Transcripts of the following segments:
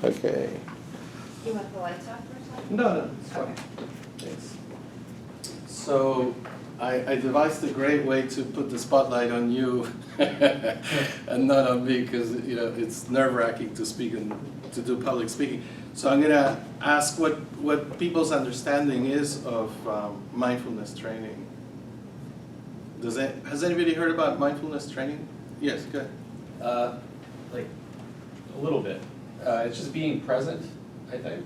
Okay. You want the lights off for a second? No, it's fine. Thanks. So I devised a great way to put the spotlight on you and not on me, because it's nerve-wracking to speak and to do public speaking. So I'm gonna ask what people's understanding is of mindfulness training. Has anybody heard about mindfulness training? Yes, go ahead. Like a little bit. It's just being present, I think,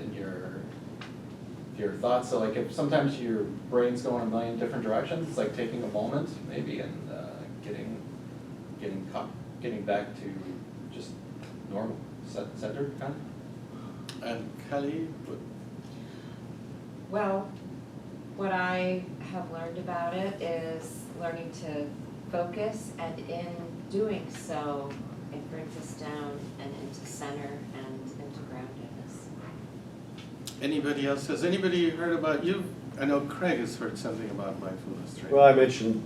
in your thoughts. So like if sometimes your brain's going a million different directions, it's like taking a moment maybe and getting back to just normal, centered kind of. And Kelly? Well, what I have learned about it is learning to focus, and in doing so, it brings us down and into center and into groundedness. Anybody else? Has anybody heard about you? I know Craig has heard something about mindfulness training. Well, I mentioned,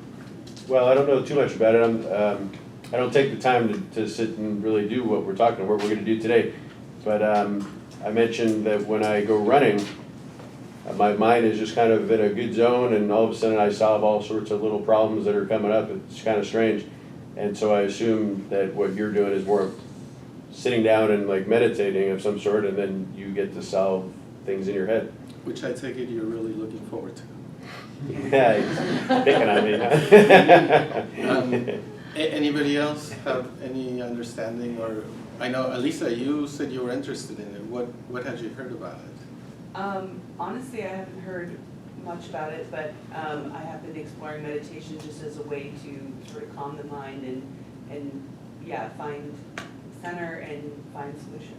I don't know too much about it. I don't take the time to sit and really do what we're going to do today. But I mentioned that when I go running, my mind is just kind of in a good zone, and all of a sudden I solve all sorts of little problems that are coming up. It's kind of strange. And so I assume that what you're doing is more sitting down and like meditating of some sort, and then you get to solve things in your head. Which I take it you're really looking forward to. Yeah, he's picking on me. Anybody else have any understanding, or I know Alisa, you said you were interested in it. What had you heard about it? Honestly, I haven't heard much about it, but I have been exploring meditation just as a way to sort of calm the mind and find center and find solutions.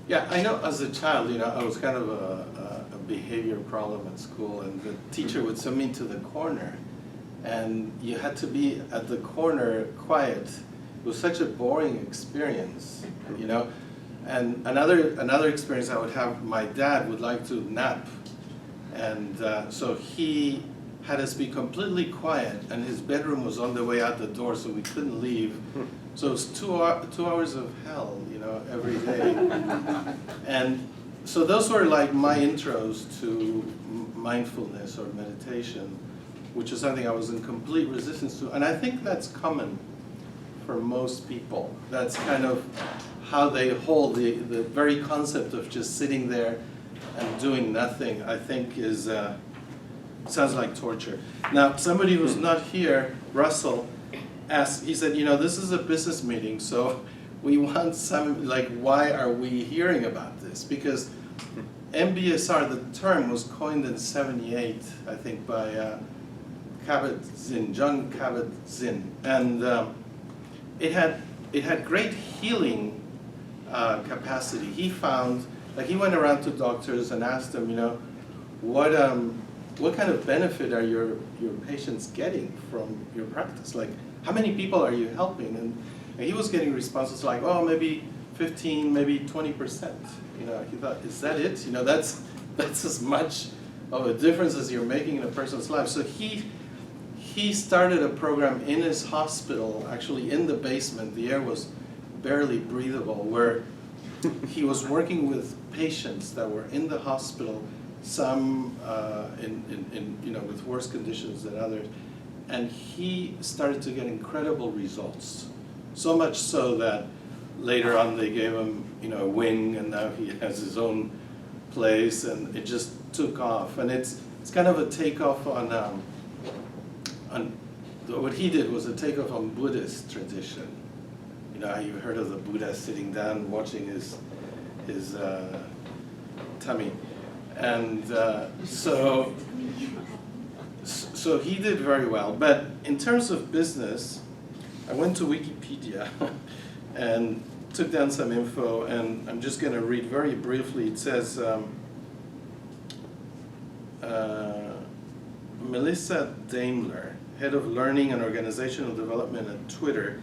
Yeah, I know as a child, I was kind of a behavior problem at school, and the teacher would send me to the corner, and you had to be at the corner quiet. It was such a boring experience, And another experience I would have, my dad would like to nap, and so he had us be completely quiet, and his bedroom was on the way out the door, so we couldn't leave. So it was 2 hours of hell, every day. And so those were like my intros to mindfulness or meditation, which is something I was in complete resistance to. And I think that's common for most people. That's kind of how they hold the very concept of just sitting there and doing nothing, I think is, sounds like torture. Now, somebody who's not here, Russell, asked, he said, this is a business meeting, so we want some, why are we hearing about this? Because MBSR, the term was coined in '78, I think, by Kabat-Zinn, John Kabat-Zinn, and it had great healing capacity. He found, he went around to doctors and asked them, what kind of benefit are your patients getting from your practice? How many people are you helping? And he was getting responses like, oh, maybe 15, maybe 20%. He thought, is that it? That's as much of a difference as you're making in a person's life. So he started a program in his hospital, actually in the basement. The air was barely breathable, where he was working with patients that were in the hospital, some with worse conditions than others, and he started to get incredible results. So much so that later on they gave him a wing, and now he has his own place, and it just took off. And it's kind of a takeoff on what he did was a takeoff on Buddhist tradition. You've heard of the Buddha sitting down watching his tummy, and so he did very well. But in terms of business, I went to Wikipedia and took down some info, and I'm just going to read very briefly. It says, Melissa Daimler, head of learning and organizational development at Twitter,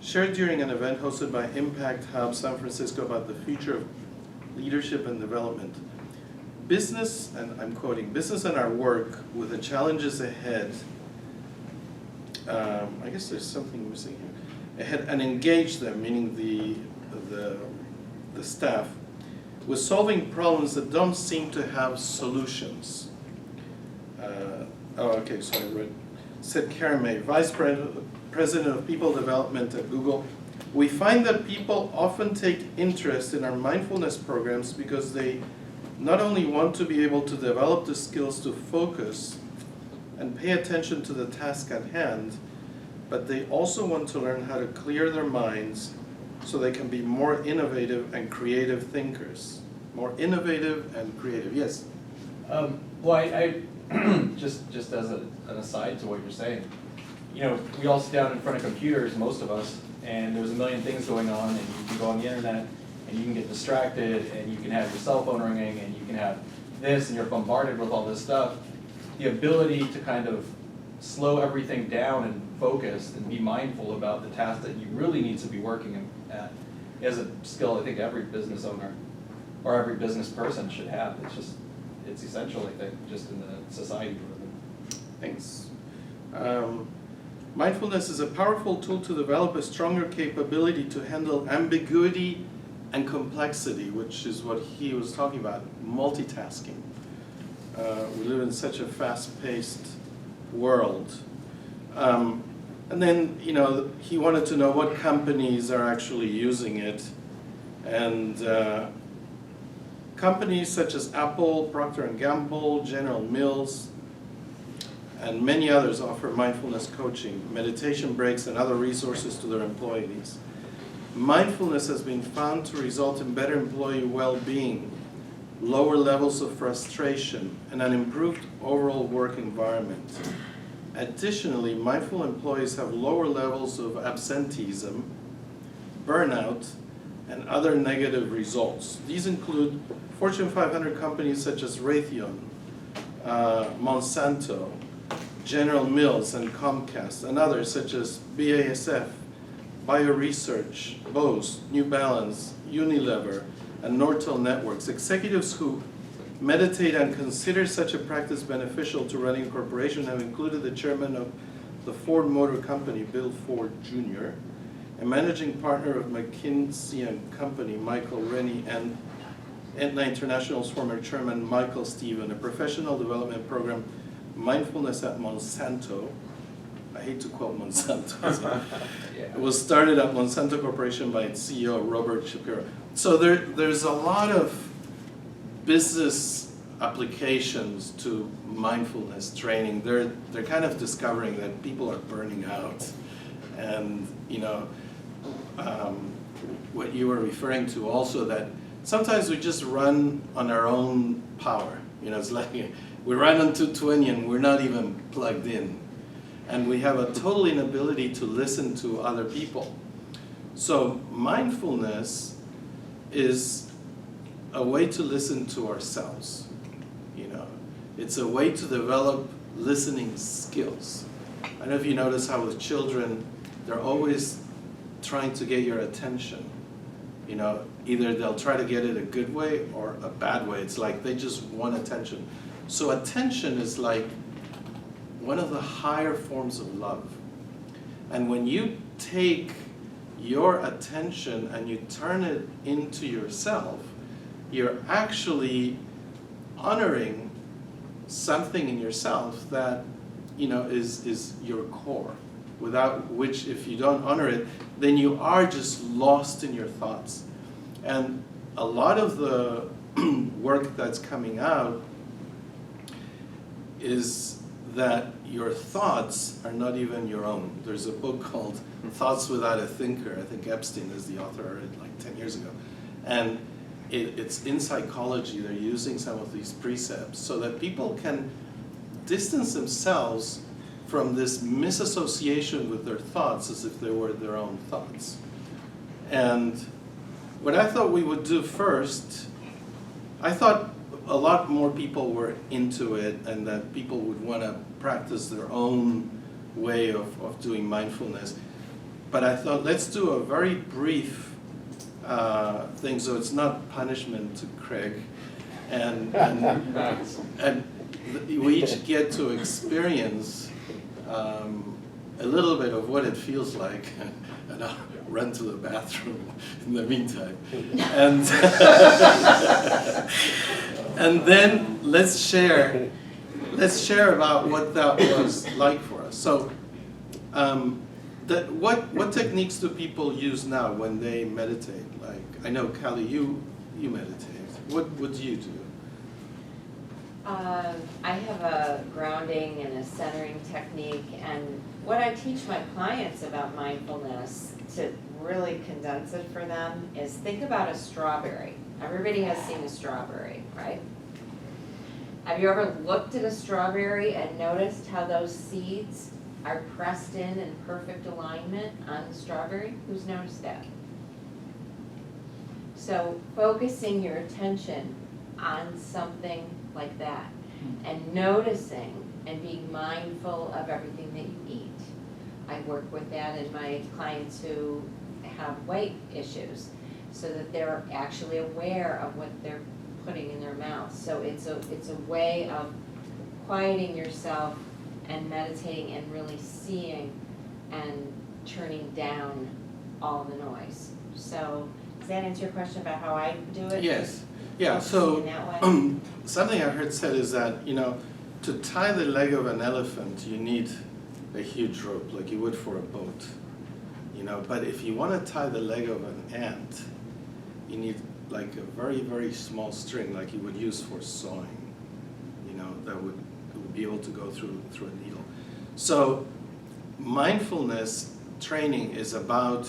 shared during an event hosted by Impact Hub San Francisco about the future of leadership and development. Business, and I'm quoting, business and our work with the challenges ahead, I guess there's something missing here, ahead, and engage them, meaning the staff with solving problems that don't seem to have solutions. Okay, so I read, said Karen May, Vice President of People Development at Google. We find that people often take interest in our mindfulness programs because they not only want to be able to develop the skills to focus and pay attention to the task at hand, but they also want to learn how to clear their minds so they can be more innovative and creative thinkers. More innovative and creative, yes? Well, I just as an aside to what you're saying, you know, we all sit down in front of computers, most of us, and there's a million things going on, and you can go on the internet, and you can get distracted, and you can have your cell phone ringing, and you can have this, and you're bombarded with all this stuff. The ability to kind of slow everything down and focus and be mindful about the task that you really need to be working at is a skill I think every business owner or every business person should have. It's essential, I think, just in the society we're in. Thanks. Mindfulness is a powerful tool to develop a stronger capability to handle ambiguity and complexity, which is what he was talking about, multitasking. We live in such a fast-paced world. And then, you know, he wanted to know what companies are actually using it. And companies such as Apple, Procter & Gamble, General Mills, and many others offer mindfulness coaching, meditation breaks, and other resources to their employees. Mindfulness has been found to result in better employee well-being, lower levels of frustration, and an improved overall work environment. Additionally, mindful employees have lower levels of absenteeism, burnout, and other negative results. These include Fortune 500 companies such as Raytheon, Monsanto, General Mills, and Comcast, and others such as BASF, BioResearch, Bose, New Balance, Unilever, and Nortel Networks. Executives who meditate and consider such a practice beneficial to running a corporation have included the chairman of the Ford Motor Company, Bill Ford Jr., a managing partner of McKinsey & Company, Michael Rennie, and Aetna International's former chairman, Michael Steven, a professional development program, Mindfulness at Monsanto. I hate to quote Monsanto. It was started at Monsanto Corporation by its CEO, Robert Shapiro. So there's a lot of business applications to mindfulness training. They're kind of discovering that people are burning out. And, you know, what you were referring to also, that sometimes we just run on our own power. You know, it's like we run on 220 and we're not even plugged in. And we have a total inability to listen to other people. So mindfulness is a way to listen to ourselves. You know, it's a way to develop listening skills. I don't know if you notice how with children, they're always trying to get your attention. You know, either they'll try to get it a good way or a bad way. It's like they just want attention. So attention is like one of the higher forms of love. And when you take your attention and you turn it into yourself, you're actually honoring something in yourself that, you know, is your core, without which, if you don't honor it, then you are just lost in your thoughts. And a lot of the work that's coming out is that your thoughts are not even your own. There's a book called Thoughts Without a Thinker. I think Epstein is the author. I read it like 10 years ago. And it's in psychology. They're using some of these precepts so that people can distance themselves from this misassociation with their thoughts as if they were their own thoughts. And what I thought we would do first, I thought a lot more people were into it and that people would want to practice their own way of doing mindfulness. But I thought, let's do a very brief thing so it's not punishment to Craig. And we each get to experience a little bit of what it feels like. And run to the bathroom in the meantime. And, and then let's share about what that was like for us. So what techniques do people use now when they meditate? Like, I know, Callie, you meditate. What do you do? I have a grounding and a centering technique, and what I teach my clients about mindfulness, to really condense it for them, is think about a strawberry. Everybody has seen a strawberry, right? Have you ever looked at a strawberry and noticed how those seeds are pressed in perfect alignment on the strawberry? Who's noticed that? So focusing your attention on something like that and noticing and being mindful of everything that you eat. I work with that in my clients who have weight issues, so that they're actually aware of what they're putting in their mouth. So it's a way of quieting yourself and meditating and really seeing and turning down all the noise. So does that answer your question about how I do it? Yes. Yeah, Focusing so in that way? something I heard said is that, to tie the leg of an elephant, you need a huge rope, like you would for a boat. But if you want to tie the leg of an ant, you need like a very, very small string, like you would use for sewing, that would be able to go through a needle. So mindfulness training is about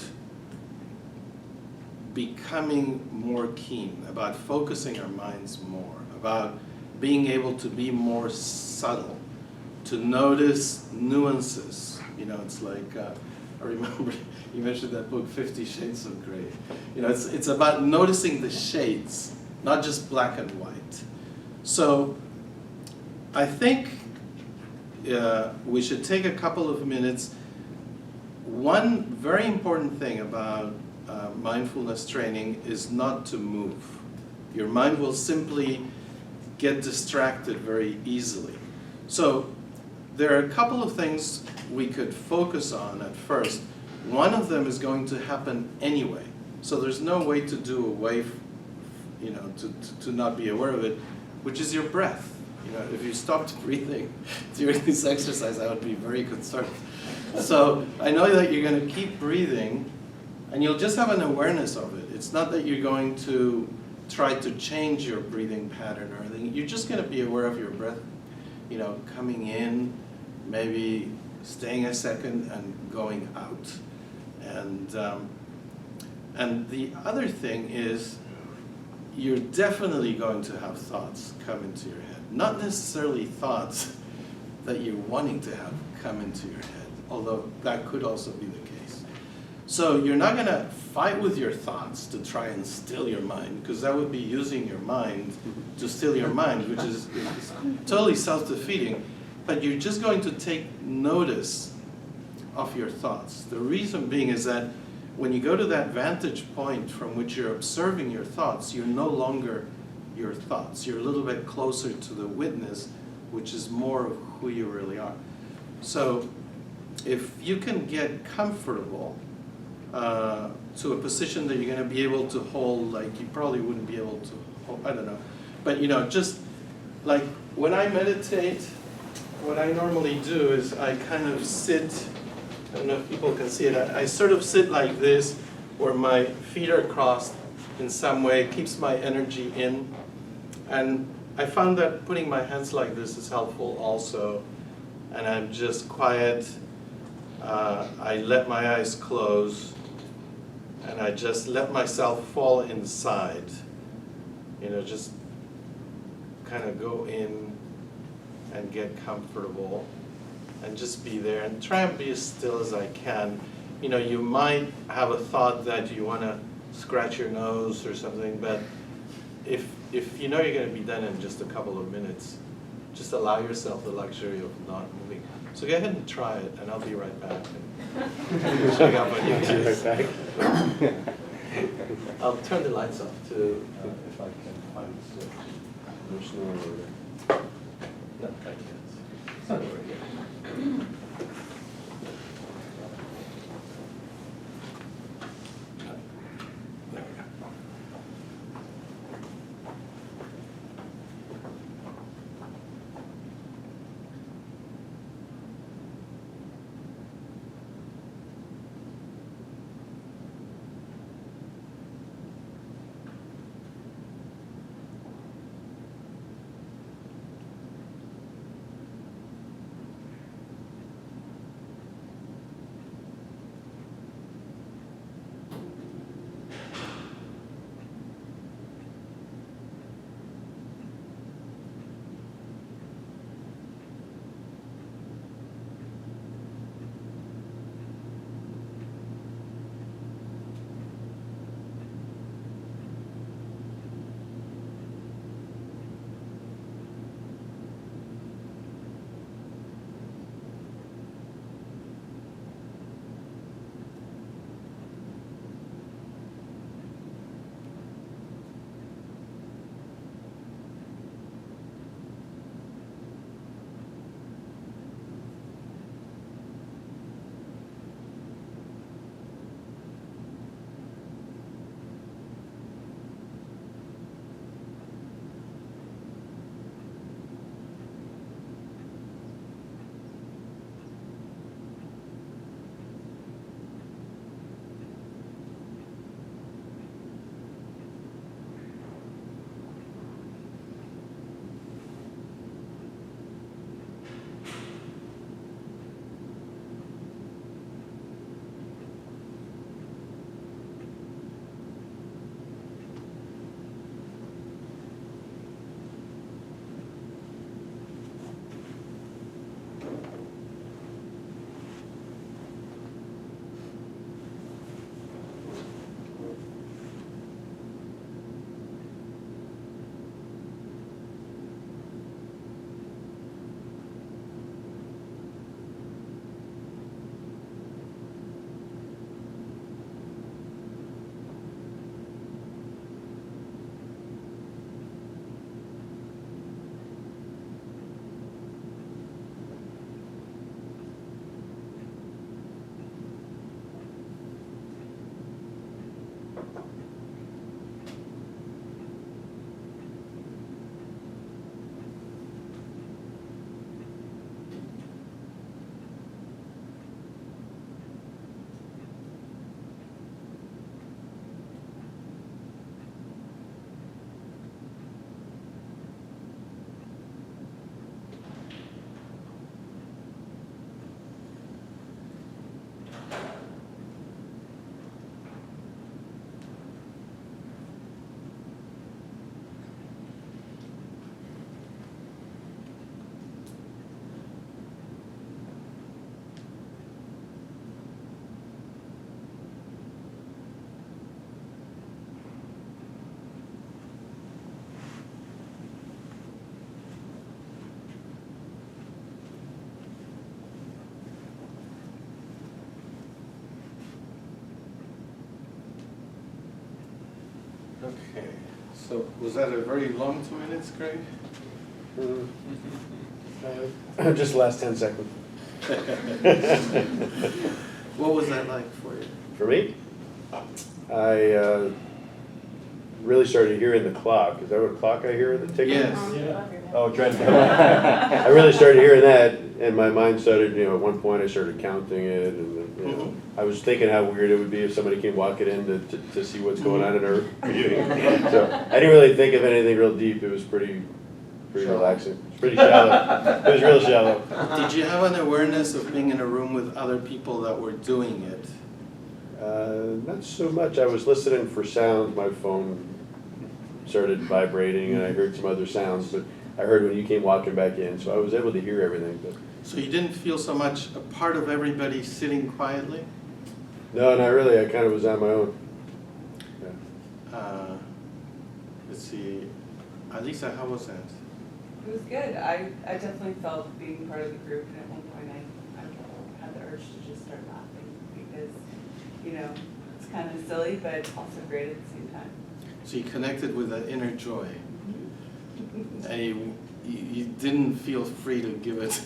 becoming more keen, about focusing our minds more, about being able to be more subtle, to notice nuances. It's like, I remember you mentioned that book, 50 Shades of Grey. It's about noticing the shades, not just black and white. So I think we should take a couple of minutes. One very important thing about mindfulness training is not to move. Your mind will simply get distracted very easily. So there are a couple of things we could focus on at first. One of them is going to happen anyway. So there's no way to do away, to not be aware of it, which is your breath. If you stopped breathing during this exercise, I would be very concerned. So I know that you're going to keep breathing, and you'll just have an awareness of it. It's not that you're going to try to change your breathing pattern or anything. You're just going to be aware of your breath, coming in, maybe staying a second and going out. And the other thing is, you're definitely going to have thoughts come into your head. Not necessarily thoughts that you're wanting to have come into your head, although that could also be the case. So you're not going to fight with your thoughts to try and still your mind, because that would be using your mind to still your mind, which is totally self-defeating. But you're just going to take notice of your thoughts. The reason being is that when you go to that vantage point from which you're observing your thoughts, you're no longer your thoughts. You're a little bit closer to the witness, which is more of who you really are. So if you can get comfortable to a position that you're going to be able to hold, like you probably wouldn't be able to hold, I don't know. But just like when I meditate, what I normally do is I kind of sit, I don't know if people can see it, I sort of sit like this, where my feet are crossed in some way, it keeps my energy in. And I found that putting my hands like this is helpful also. And I'm just quiet, I let my eyes close, and I just let myself fall inside. Just kind of go in and get comfortable and just be there and try and be as still as I can. You might have a thought that you want to scratch your nose or something, but if you know you're going to be done in just a couple of minutes, just allow yourself the luxury of not moving. So go ahead and try it, and I'll be right back. Check out what you guys. I'll turn the lights off too, if I can find the switch. There's no one over there. No, I can't. It's not over here. Okay, so was that a very long 2 minutes, Greg? Just the last 10 seconds. What was that like for you? For me, I really started hearing the clock. Is that what clock I hear? The ticking? Yes. Oh, trying to. I really started hearing that, and my mind started. You know, at one point I started counting it, and you know, I was thinking how weird it would be if somebody came walking in to see what's going on in our meeting. So I didn't really think of anything real deep. It was pretty relaxing. It's pretty shallow. It was real shallow. Did you have an awareness of being in a room with other people that were doing it? Not so much. I was listening for sounds. My phone started vibrating, and I heard some other sounds. But I heard when you came walking back in, so I was able to hear everything. But So you didn't feel so much a part of everybody sitting quietly? no, not really. I kind of was on my own. Yeah. Let's see, Alisa, how was that? It was good. I definitely felt being part of the group, and at one point I had the urge to just start laughing because, you know, it's kind of silly, but also great at the same time. So you connected with that inner joy, and you didn't feel free to give it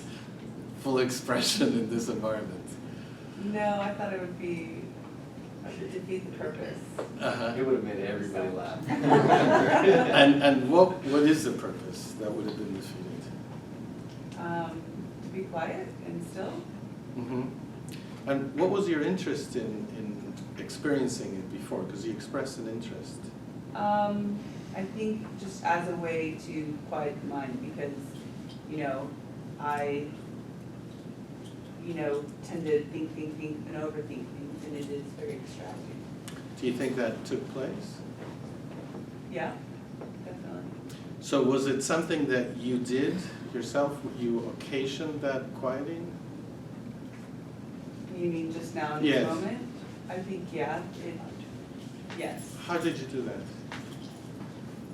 full expression in this environment. No, I thought it would defeat the purpose. Uh-huh. It would have made everybody laugh. And what is the purpose that would have been defeated? To be quiet and still. Mm-hmm. And what was your interest in experiencing it before? Because you expressed an interest. I think just as a way to quiet the mind because, you know, I, tend to think and overthink things, and it is very distracting. Do you think that took place? Yeah, definitely. So was it something that you did yourself? You occasioned that quieting? You mean just now in this Yes. moment? I think, yes. How did you do that?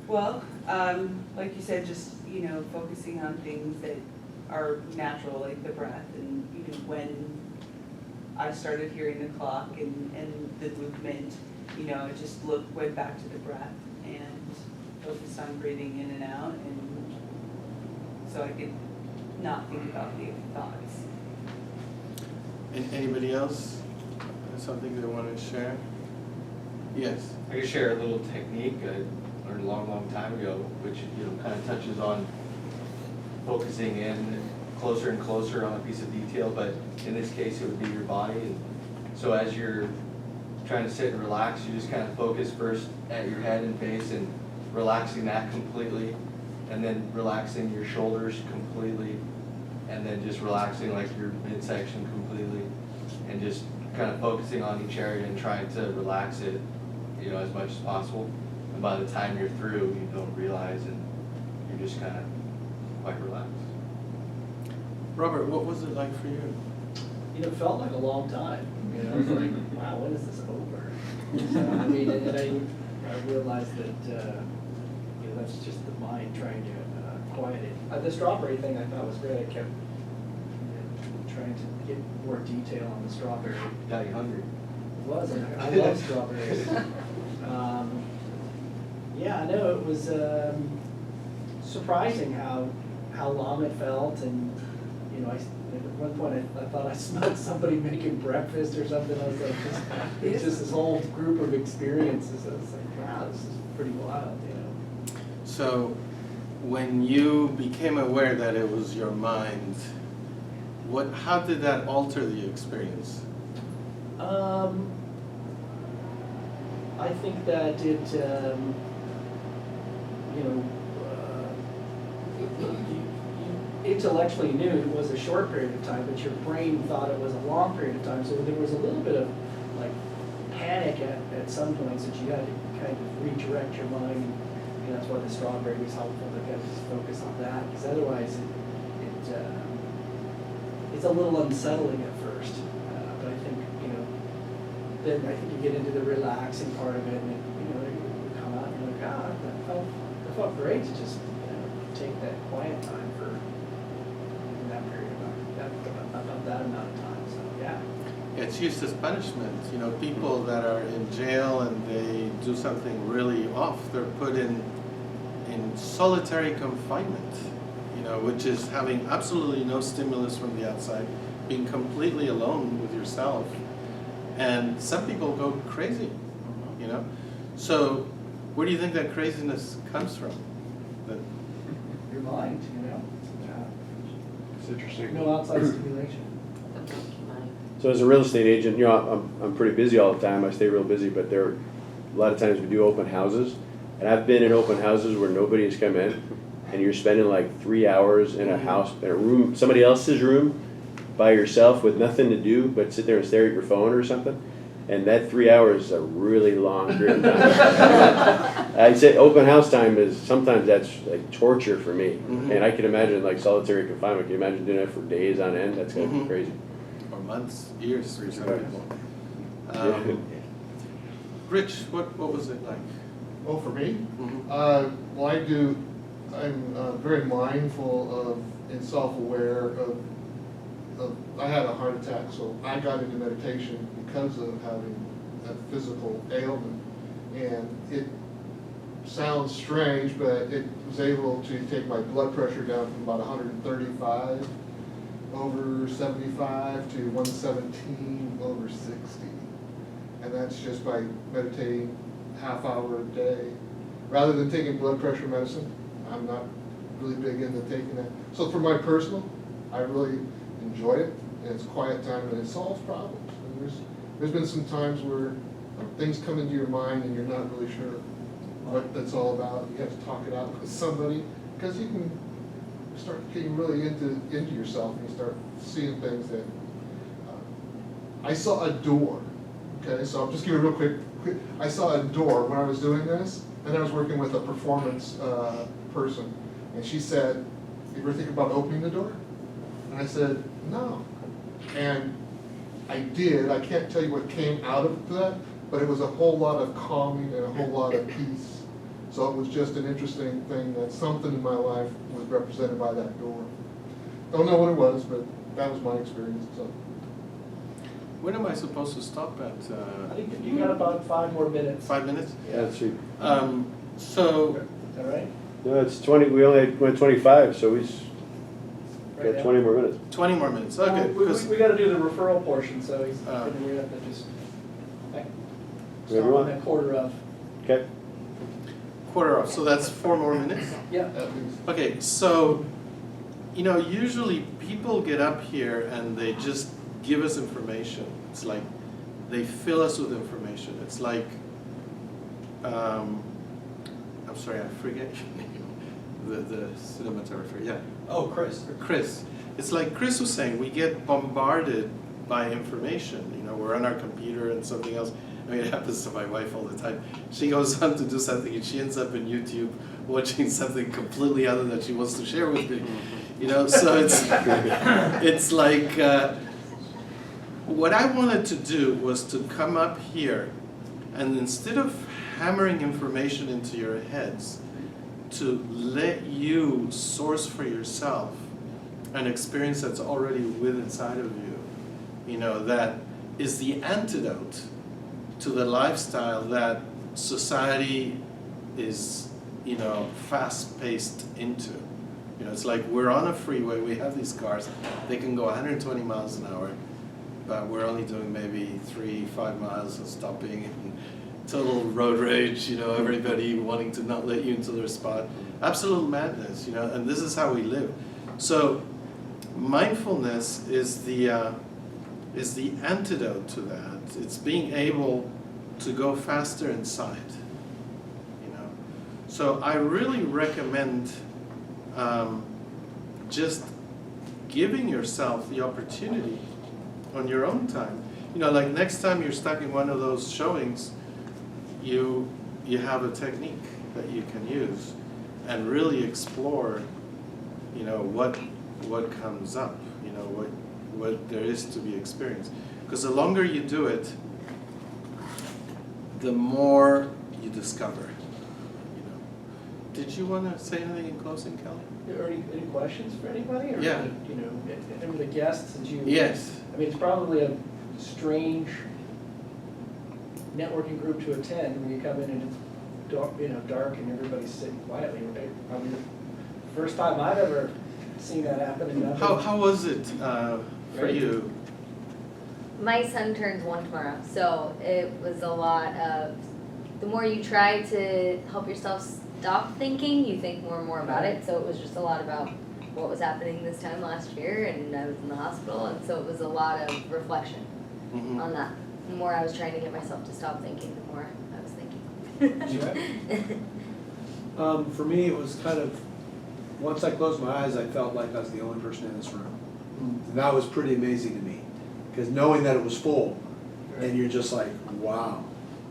Well, like you said, just, focusing on things that are natural, like the breath, and when I started hearing the clock and the movement, I just went back to the breath and focused on breathing in and out, and so I could not think about the thoughts. And anybody else have something they want to share? Yes. I could share a little technique I learned a long time ago, which kind of touches on focusing in closer and closer on a piece of detail, but in this case it would be your body. And so as you're trying to sit and relax, you just kind of focus first at your head and face and relaxing that completely, and then relaxing your shoulders completely, and then just relaxing like your midsection completely, and just kind of focusing on each area and trying to relax it, as much as possible. And by the time you're through, you don't realize, and you're just kind of quite relaxed. Robert, what was it like for you? It felt like a long time. I was like, wow, when is this over? So, I mean, and I realized that, that's just the mind trying to quiet it. The strawberry thing I thought was great. I kept trying to get more detail on the strawberry. Got you hungry. It was, and I love strawberries. Yeah, no, it was surprising how long it felt, and at one point I thought I smelled somebody making breakfast or something. I was like, it's just this whole group of experiences. I was like, wow, this is pretty wild, So when you became aware that it was your mind, how did that alter the experience? I think that it, you intellectually knew it was a short period of time, but your brain thought it was a long period of time. So there was a little bit of like panic at some points that you had to kind of redirect your mind. And that's why the strawberry was helpful to kind of just focus on that, because otherwise it's a little unsettling at first. But I think then I think you get into the relaxing part of it, and you come out and you're like, it felt great to just take that quiet time for that period of time, about that amount of time. So yeah. Yeah, it's used as punishment. You know, people that are in jail and they do something really off, they're put in solitary confinement, you know, which is having absolutely no stimulus from the outside, being completely alone with yourself. And some people go crazy, you know. So where do you think that craziness comes from? That, Your mind, you know? It's interesting. No outside stimulation. The monkey mind. So as a real estate agent, you know, I'm pretty busy all the time. I stay real busy, but there are a lot of times we do open houses. And I've been in open houses where nobody has come in, and you're spending like 3 hours in a house, in a room, somebody else's room, by yourself with nothing to do but sit there and stare at your phone or something. And that 3 hours is a really long period of time. I'd say open house time is, sometimes that's like torture for me. And I can imagine like solitary confinement. Can you imagine doing that for days on end? That's gonna be crazy. or months, years for some Right. people. Yeah. Rich, what was it like? Oh, for me? Mhm. Well, I'm very mindful of and self-aware of, I had a heart attack, so I got into meditation because of having a physical ailment. And it sounds strange, but it was able to take my blood pressure down from about 135 over 75 to 117 over 60. And that's just by meditating half hour a day. Rather than taking blood pressure medicine, I'm not really big into taking that. So for my personal, I really enjoy it, and it's quiet time, and it solves problems. And there's been some times where things come into your mind and you're not really sure what that's all about. You have to talk it out with somebody, because you can start getting really into yourself, and you start seeing things that, I saw a door, okay, so I'll just give you a real quick, I saw a door when I was doing this, and I was working with a performance person, and she said, "You ever think about opening the door?" And I said, "No." And I did. I can't tell you what came out of that, but it was a whole lot of calming and a whole lot of peace. So it was just an interesting thing that something in my life was represented by that door. Don't know what it was, but that was my experience. So. When am I supposed to stop at? I think you got about 5 more minutes. 5 minutes? Yeah, that's true. So, Is that right? No, it's 20, we only went 25, so we Right got now? 20 more minutes. 20 more minutes, okay. Well, because- we gotta do the referral portion, so he's, Oh. we're gonna have to just, Whatever you start on want. that quarter of. Okay? quarter off, so that's 4 more minutes? Yeah. At least. Okay, so, you know, usually people get up here and they just give us information. It's like they fill us with information. It's like, I'm sorry, I forget your name. The cinematographer, yeah. Oh, Chris. Chris. It's like Chris was saying, we get bombarded by information. You know, we're on our computer and something else. I mean, it happens to my wife all the time. She goes on to do something and she ends up in YouTube watching something completely other that she wants to share with me. You know, so it's like, what I wanted to do was to come up here and instead of hammering information into your heads, to let you source for yourself an experience that's already within inside of you, you know, that is the antidote to the lifestyle that society is, you know, fast-paced into. You know, it's like we're on a freeway, we have these cars, they can go 120 miles an hour, but we're only doing maybe 3-5 miles of stopping, and total road rage, you know, everybody wanting to not let you into their spot. Absolute madness, you know, and this is how we live. So mindfulness is the antidote to that. It's being able to go faster inside, you know. So I really recommend just giving yourself the opportunity on your own time. You know, like next time you're stuck in one of those showings, you have a technique that you can use and really explore, you know, what comes up, you know, what there is to be experienced. Because the longer you do it, the more you discover, you know. Did you want to say anything in closing, Kelly? Are any questions for anybody? Or, Yeah. you know, any of the guests that you? Yes. I mean, it's probably a strange networking group to attend when you come in and it's dark, dark and everybody's sitting quietly. Probably the first time I've ever seen that happen in nothing. How was it for Right. you? My son turns 1 tomorrow, so it was a lot of, the more you try to help yourself stop thinking, you think more and more about it. So it was just a lot about what was happening this time last year, and I was in the hospital, and so it was a lot of reflection Mhm. on that. The more I was trying to get myself to stop thinking, the more I was thinking. For me, it was kind of, once I closed my eyes, I felt like I was the only person in this room. And that was pretty amazing to me, because knowing that it was full, and you're just like, wow,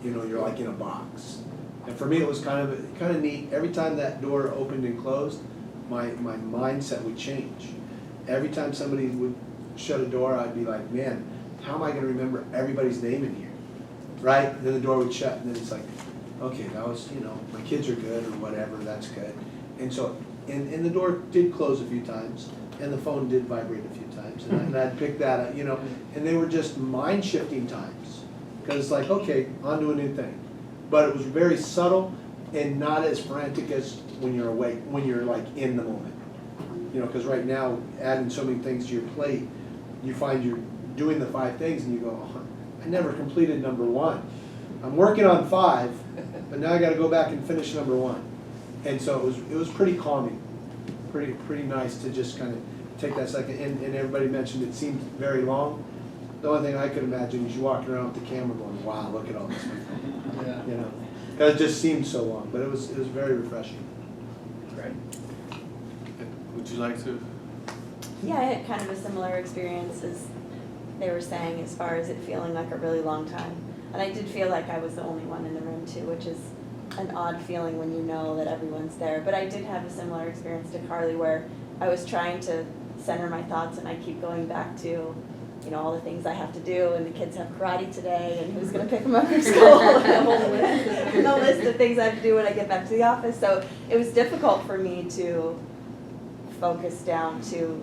you're like in a box. And for me, it was kind of neat. Every time that door opened and closed, my mindset would change. Every time somebody would shut a door, I'd be like, man, how am I going to remember everybody's name in here? Right? And then the door would shut, and then it's like, okay, that was, my kids are good or whatever, that's good. And so, and the door did close a few times, and the phone did vibrate a few times, and I'd pick that up, and they were just mind-shifting times. Because it's like, okay, on to a new thing. But it was very subtle and not as frantic as when you're awake, when you're like in the moment. Because right now, adding so many things to your plate, you find you're doing the 5 things and you go, oh, I never completed number 1. I'm working on 5, but now I gotta go back and finish number 1. And so it was pretty calming, pretty nice to just kind of take that second. And everybody mentioned it seemed very long. The only thing I could imagine is you walking around with the camera going, wow, look at all this. Yeah. Because it just seemed so long, but it was very refreshing. Right. Would you like to? Yeah, I had kind of a similar experience as they were saying, as far as it feeling like a really long time. And I did feel like I was the only one in the room too, which is an odd feeling when you know that everyone's there. But I did have a similar experience to Carly, where I was trying to center my thoughts and I keep going back to, all the things I have to do, and the kids have karate today, and who's gonna pick them up from school, and the list of things I have to do when I get back to the office. So it was difficult for me to focus down to,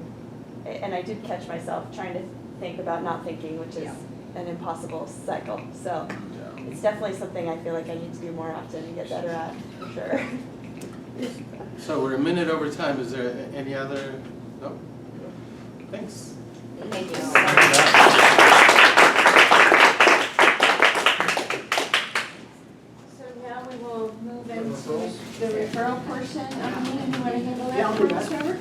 and I did catch myself trying to think about not thinking, which is an impossible cycle. So it's definitely something I feel like I need to do more often and get better at, for sure. So we're a minute over time. Is there any other? No? Thanks. Thank you. So now we will move into the referral portion of the meeting. You want to handle that? Yeah, I'll do that.